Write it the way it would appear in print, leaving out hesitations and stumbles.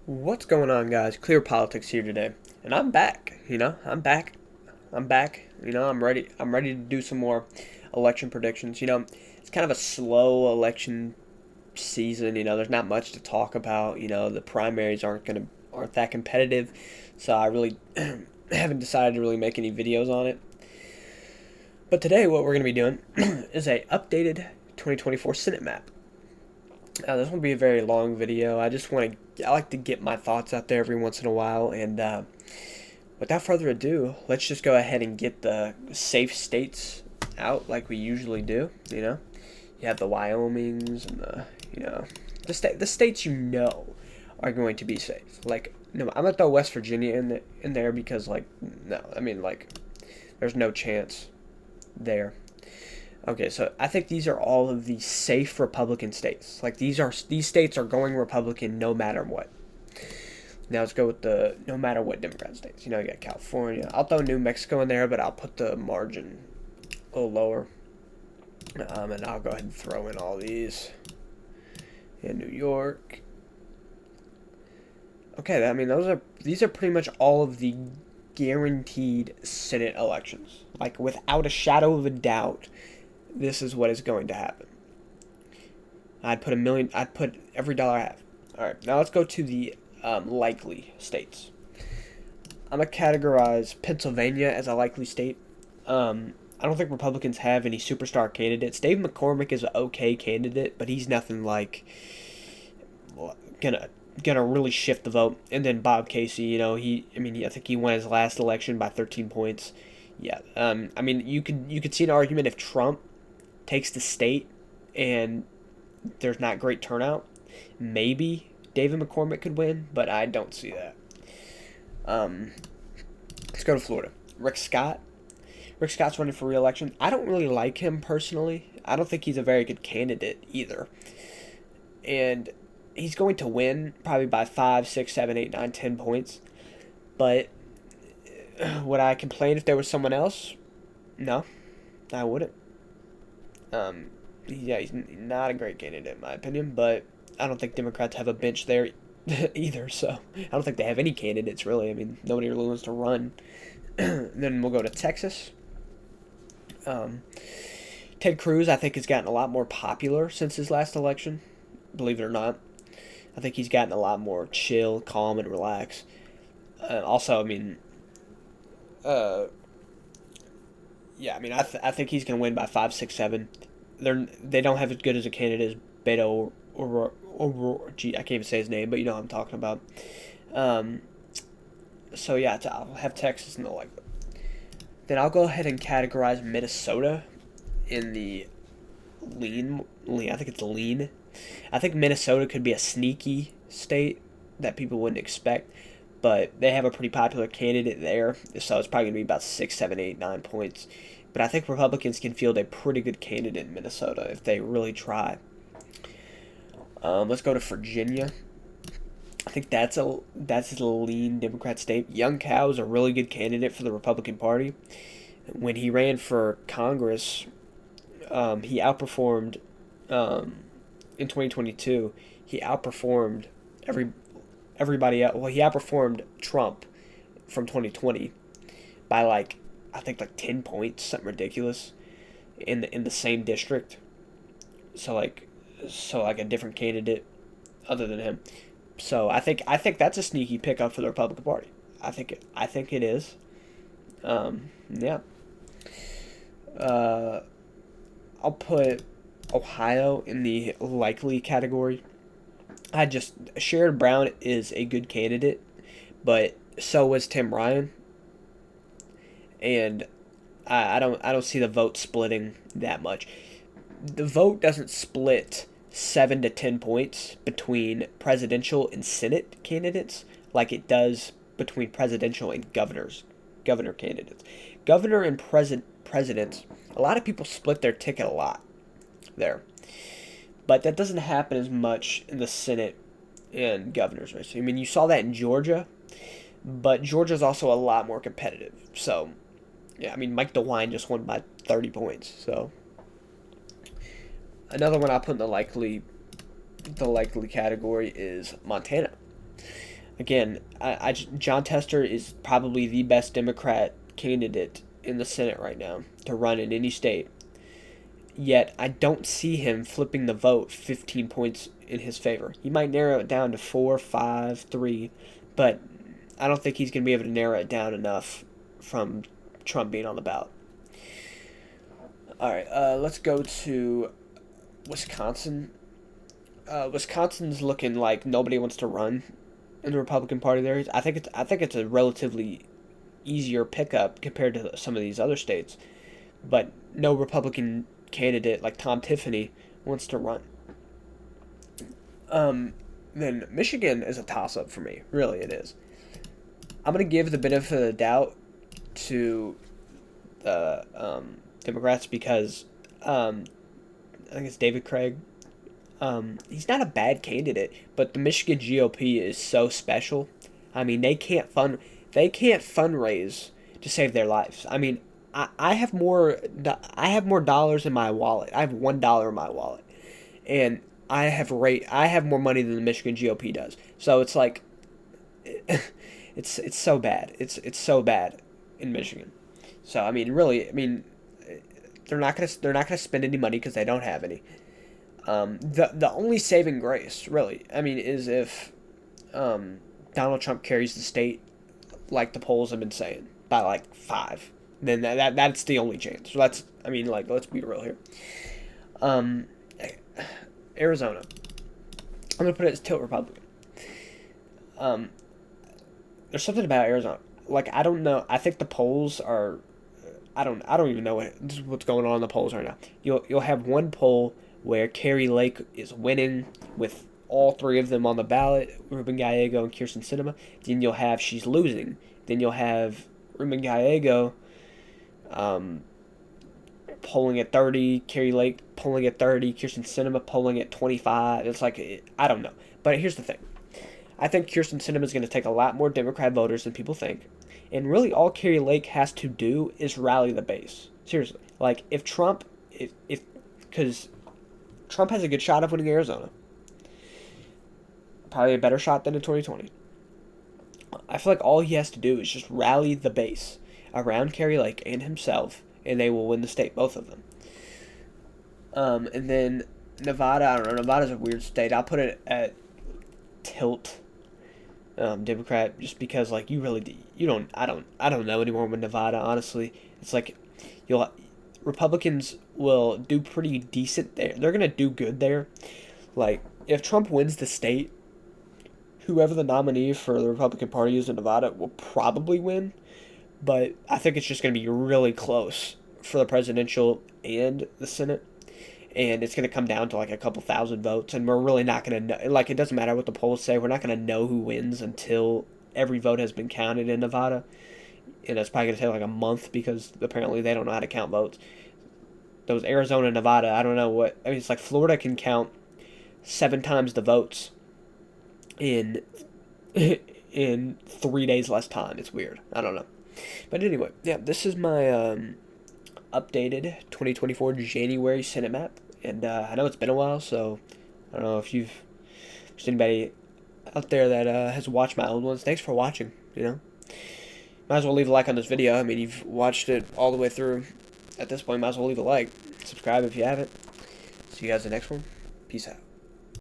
What's going on, guys? Clear Politics here today, and I'm back. I'm back. I'm back. I'm ready. I'm ready to do some more election predictions. It's kind of a slow election season. There's not much to talk about. The primaries aren't that competitive, so I really haven't decided to really make any videos on it. But today, what we're going to be doing is a updated 2024 Senate map. This won't be a very long video. I like to get my thoughts out there every once in a while. And without further ado, let's just go ahead and get the safe states out like we usually do. You have the Wyomings and the states are going to be safe. Like, no, I'm gonna throw West Virginia in there because no, there's no chance there. Okay, so I think these are all of the safe Republican states. Like these states are going Republican no matter what. Now let's go with the no matter what Democrat states. You got California. I'll throw New Mexico in there, but I'll put the margin a little lower. And I'll go ahead and throw in all these. In New York. Okay, these are pretty much all of the guaranteed Senate elections. Like without a shadow of a doubt, this is what is going to happen. I'd put every dollar I have. All right, now let's go to the likely states. I'm gonna categorize Pennsylvania as a likely state. I don't think Republicans have any superstar candidates. Dave McCormick is an okay candidate, but he's nothing like gonna really shift the vote. And then Bob Casey, I think he won his last election by 13 points. Yeah, you could see an argument if Trump takes the state and there's not great turnout, maybe David McCormick could win, but I don't see that. Let's go to Florida. Rick Scott. Rick Scott's running for re-election. I don't really like him personally. I don't think he's a very good candidate either. And he's going to win probably by 5, 6, 7, 8, 9, 10 points. But would I complain if there was someone else? No, I wouldn't. He's not a great candidate in my opinion, but I don't think Democrats have a bench there either. So I don't think they have any candidates really. Nobody really wants to run. Then we'll go to Texas. Ted Cruz, I think, has gotten a lot more popular since his last election. Believe it or not, I think he's gotten a lot more chill, calm, and relaxed. Also, I think he's going to win by 5, 6, 7. They don't have as good as a candidate as Beto or I can't even say his name, but you know what I'm talking about. So yeah, I'll have Texas in the like. Then I'll go ahead and categorize Minnesota in the lean. I think it's lean. I think Minnesota could be a sneaky state that people wouldn't expect, but they have a pretty popular candidate there, so it's probably going to be about 6, 7, 8, 9 points. But I think Republicans can field a pretty good candidate in Minnesota if they really try. Let's go to Virginia. I think that's a lean Democrat state. Young Cal is a really good candidate for the Republican Party. When he ran for Congress, he outperformed in 2022. He outperformed everybody else. Well, he outperformed Trump from 2020 by I think 10 points, something ridiculous, in the same district. So a different candidate other than him. So I think that's a sneaky pickup for the Republican Party. I think it is. Yeah. I'll put Ohio in the likely category. Sherrod Brown is a good candidate, but so was Tim Ryan. And I don't see the vote splitting that much. The vote doesn't split 7 to 10 points between presidential and Senate candidates like it does between presidential and governor candidates. Governor and president, a lot of people split their ticket a lot there. But that doesn't happen as much in the Senate and governor's race. You saw that in Georgia, but Georgia's also a lot more competitive. So, yeah, Mike DeWine just won by 30 points. So, another one I'll put in the likely category is Montana. Again, John Tester is probably the best Democrat candidate in the Senate right now to run in any state. Yet I don't see him flipping the vote 15 points in his favor. He might narrow it down to 4, 5, 3, but I don't think he's going to be able to narrow it down enough from Trump being on the ballot. All right, let's go to Wisconsin. Wisconsin's looking like nobody wants to run in the Republican Party there. I think it's a relatively easier pickup compared to some of these other states, but no Republican candidate like Tom Tiffany wants to run. Then Michigan is a toss-up for me. Really, it is. I'm gonna give the benefit of the doubt to the Democrats because I think it's David Craig. He's not a bad candidate, but the Michigan GOP is so special. I mean, they can't fundraise to save their lives. I mean, I have more dollars in my wallet. I have $1 in my wallet, and I have more money than the Michigan GOP does. So it's like, it's so bad. It's so bad in Michigan. So I mean, really, I mean, they're not gonna spend any money because they don't have any. The only saving grace, really, I mean, is if Donald Trump carries the state, like the polls have been saying, by like 5. Then that's the only chance. So I mean, like, let's be real here. Arizona, I'm gonna put it as tilt Republican. There's something about Arizona. Like, I don't know. I think the polls are. I don't even know what's going on in the polls right now. You'll have one poll where Carrie Lake is winning with all 3 of them on the ballot, Ruben Gallego and Kirsten Sinema. Then you'll have she's losing. Then you'll have Ruben Gallego polling at 30, Carrie Lake polling at 30, Kirsten Sinema polling at 25. It's like, I don't know. But here's the thing. I think Kirsten Sinema is going to take a lot more Democrat voters than people think. And really all Carrie Lake has to do is rally the base. Seriously. Like, if Trump, because Trump has a good shot of winning Arizona. Probably a better shot than in 2020. I feel like all he has to do is just rally the base around Carrie Lake and himself, and they will win the state, both of them. And then Nevada, I don't know. Nevada's a weird state. I'll put it at tilt Democrat, just because like you don't I don't know anymore with Nevada. Honestly, it's like Republicans will do pretty decent there. They're gonna do good there. Like, if Trump wins the state, whoever the nominee for the Republican Party is in Nevada will probably win. But I think it's just going to be really close for the presidential and the Senate. And it's going to come down to like a couple thousand votes. And we're really not going to know. Like, it doesn't matter what the polls say. We're not going to know who wins until every vote has been counted in Nevada. And it's probably going to take like a month because apparently they don't know how to count votes. Those Arizona and Nevada, I don't know what. I mean, it's like Florida can count 7 times the votes in 3 days less time. It's weird. I don't know. But anyway, yeah, this is my updated 2024 January Senate map. And I know it's been a while, so I don't know if there's anybody out there that has watched my old ones. Thanks for watching, Might as well leave a like on this video. I mean, you've watched it all the way through. At this point, might as well leave a like. Subscribe if you haven't. See you guys in the next one. Peace out.